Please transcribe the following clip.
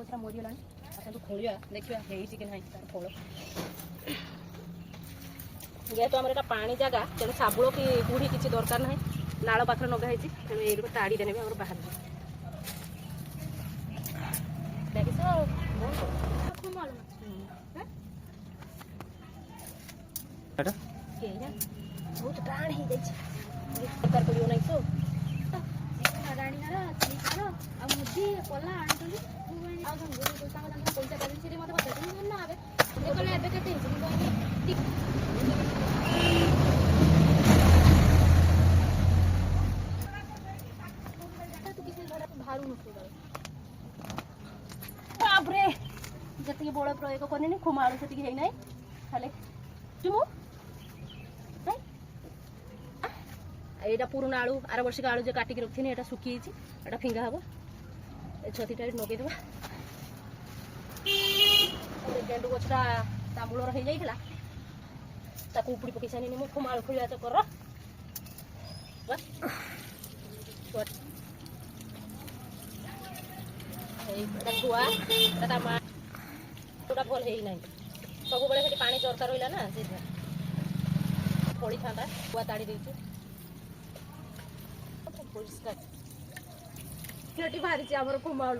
गछरा मरीगलानी आसतु खोलिया देखिए ହେଇଛି कि नहीं तार फल जेहेतु आम एटा पानी जगह तेणु साबुल कि बुढ़ी किसी दरकार ना नाल पाखे नगा होती तेणु ये ताड़ी देने भी बाहर देखिस बहुत टाण हो जाकार कर नहीं तो ରାଣୀହାର ଚିଲିକାର ଆଉ ମୁଦି ପଲା ଆଣିଥିଲି ଆଉ ପଇସା ଦେଲି ସେ ମୋତେ ପଚାରୁଛନ୍ତି ନା ଏବେ କହିଲେ ଏବେ କେତେ ହେଇଛି ମୁଁ କହିଲି ତୁ କିଛି ଭାରୁ ନଥିବ बापरे जति बड़ प्रयोग करनी खुमाणु से है खाली चुमु यहाँ पुराना आलू आर वर्ष का आलू जो काटिक रखी यहाँ सुखी यहाँ फिंगा हम छतीटा नगेद गेंडु गछटा तामूल हो जाता उपड़ी पकई सारे मो खुमाणु खोलिया चक्कर छुआ माटा भल है ना सब बड़े से पानी दरकार रहा ना से फड़ी था छुआ ताड़ी देचु परिष्कार बाहरी खुमाणु